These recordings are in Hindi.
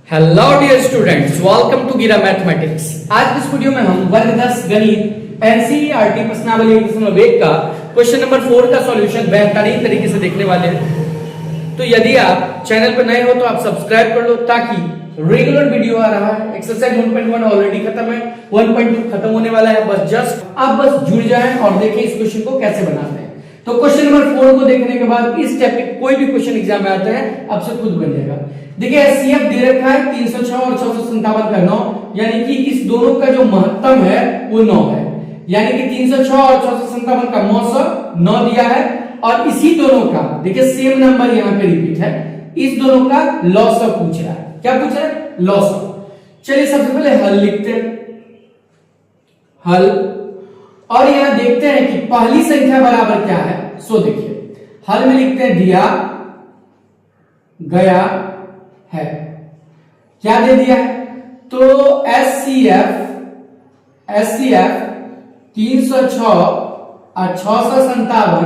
Hello dear students, welcome to गिरा मैथमेटिक्स। आज की इस वीडियो में हम वर्ग 10 गणित एनसीईआरटी प्रश्नावली 1.1 का क्वेश्चन नंबर 4 का सॉल्यूशन बेहतरीन तरीके से देखने वाले हैं। तो यदि आप चैनल पर नए हो तो आप सब्सक्राइब कर लो ताकि रेगुलर वीडियो आ रहा है। एक्सरसाइज 1.1 ऑलरेडी खत्म है, 1.2 खत्म होने वाला है। बस जस्ट आप बस जुड़ जाएं और देखें इस क्वेश्चन को कैसे बनाते हैं। तो क्वेश्चन नंबर 4 को देखने के बाद इस टाइप के कोई भी क्वेश्चन एग्जाम में आता है आपसे खुद बन जाएगा। देखिए एचसीएफ दे रखा है 306 और 657 का 9, यानी कि इस दोनों का जो महत्तम है वो 9 है। यानी कि 306 और 657 का मौसम 9 दिया है और इसी दोनों का देखिए सेम नंबर यहाँ पे रिपीट है। इस दोनों का लॉसअ पूछ रहा है। क्या पूछ रहा है? लॉसअ। चलिए सबसे पहले हल लिखते हैं। हल और यहां देखते हैं कि पहली संख्या बराबर क्या है। सो देखिए हल में लिखते हैं दिया गया है। क्या दे दिया है? तो एचसीएफ 306 और 657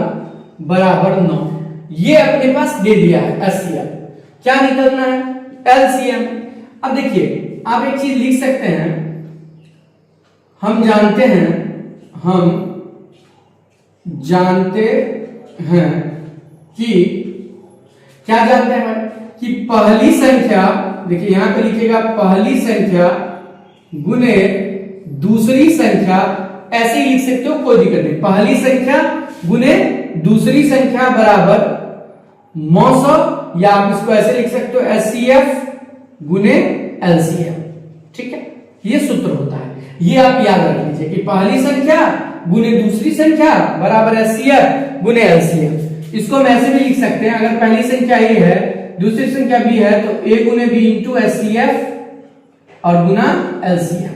बराबर 9 ये अपने पास दे दिया है एचसीएफ। क्या निकलना है? एलसीएम। अब देखिए आप एक चीज लिख सकते हैं, हम जानते हैं कि क्या जानते हैं कि पहली संख्या, देखिए यहां पे लिखिएगा पहली संख्या गुने दूसरी संख्या, ऐसे ही लिख सकते हो, कोई दिक्कत नहीं। पहली संख्या गुने दूसरी संख्या बराबर मौसम, या आप इसको ऐसे लिख सकते हो एचसीएफ गुने एलसीएम। ठीक है, ये सूत्र होता है, ये आप याद रख लीजिए कि पहली संख्या गुने दूसरी संख्या बराबर एचसीएफ गुने एलसीएम। इसको हम ऐसे भी लिख सकते हैं, अगर पहली संख्या ए है दूसरी संख्या बी है तो ए गुने बी इंटू एचसीएफ और गुना एलसीएम,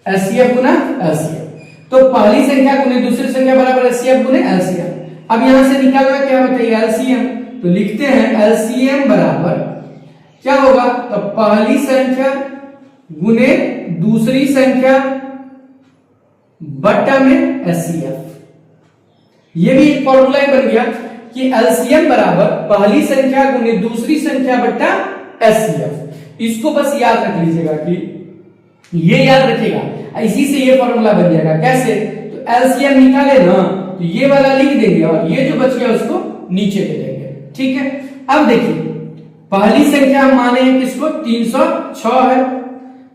एचसीएफ गुना एलसीएम। तो पहली संख्या गुने दूसरी संख्या बराबर एचसीएफ गुने एलसीएम। अब यहां से निकालना क्या बताइए? एलसीएम। तो लिखते हैं एलसीएम बराबर क्या होगा? तो पहली संख्या गुने दूसरी संख्या बट्टा में एचसीएफ। ये भी एक फॉर्मूला ही बन गया कि एलसीएम बराबर पहली संख्या गुने दूसरी संख्या बट्टा एचसीएफ। इसको बस याद रख लीजिएगा कि ये याद रखिएगा, इसी से ये फॉर्मूला बन जाएगा। कैसे? तो एलसीएम निकाले ना तो ये वाला लिख देंगे और ये जो बच गया उसको नीचे दे देंगे। ठीक है, अब देखिए पहली संख्या माने किसको? 306 है,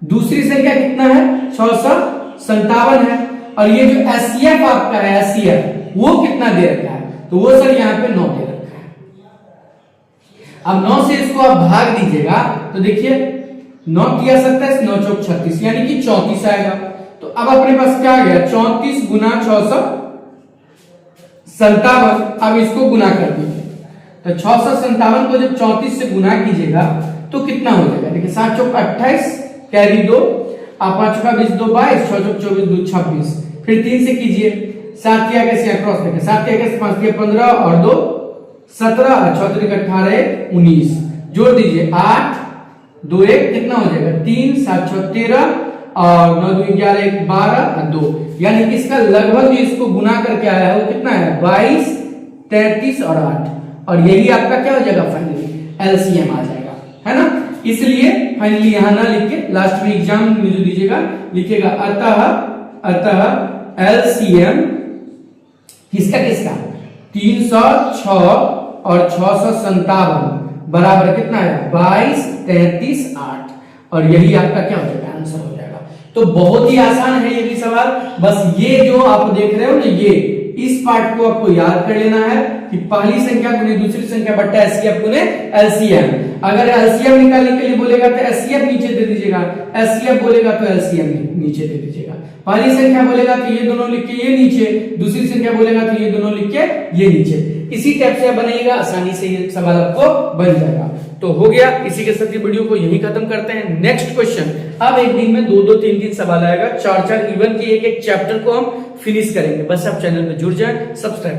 दूसरी संख्या कितना है? 657 है, और ये जो एचसीएफ आपका है एचसीएफ वो कितना दे रखा है? तो वो सर यहाँ पे 9 दे रखा है। अब 9 से इसको आप भाग दीजिएगा तो देखिए 9 किया 27, 9 चौक 36, यानी कि 34 आएगा। तो अब अपने पास क्या आ गया? 34 गुना 657। अब इसको गुना कर दीजिए तो 657 को जब 34 से गुना कीजिएगा तो कितना हो जाएगा? देखिए 7 चौक 28 कैरी 2, आप 5 चौका 20, 2 22, 6 चौक 24, 2 26, फिर 3 से कीजिए, 7 किया कैसे क्रॉस करके 7 किया कैसे 5 किया 15 और 2 17, 6 3 18 19, जोड़ दीजिए 8 2 1 कितना हो जाएगा? 3 7 6 13 और 9 2 11 1 12 और 2, यानी कि इसका लगभग जो इसको गुना करके आया है वो कितना है? 22 33 और 8, और यही आपका क्या हो जाएगा? फाइनली एलसीएम आ जाएगा, है ना। इसलिए फाइनली यहां ना लिख के लास्ट में एग्जाम में जो दीजिएगा लिखिएगा अतः एलसीएम किसका 306 और 657 बराबर कितना है? 22 33 8, और यही आपका क्या हो जाएगा? आंसर हो जाएगा। तो बहुत ही आसान है ये भी सवाल। बस ये जो आप देख रहे हो ना, ये इस पार्ट को आपको याद कर लेना है कि पहली संख्या गुने दूसरी संख्या बट्टा एचसीएफ गुने एलसीएम। अगर एलसीएम निकालने के लिए बोलेगा तो एचसीएफ नीचे दे दीजिएगा, एचसीएफ बोलेगा तो एलसीएम नीचे दे दीजिएगा। पहली संख्या बोलेगा तो ये दोनों लिख के ये नीचे, दूसरी संख्या बोलेगा तो ये दोनों लिख के ये नीचे। इसी टाइप से बनाइएगा, आसानी से ये सवाल आपको बन जाएगा। तो हो गया, इसी के साथ ये वीडियो को यही खत्म करते हैं। नेक्स्ट क्वेश्चन अब एक दिन में 2-2 3-3 सवाल आएगा, 4-4 इवन के एक चैप्टर को हम फिनिश करेंगे। बस आप चैनल में जुड़ जाएं, सब्सक्राइब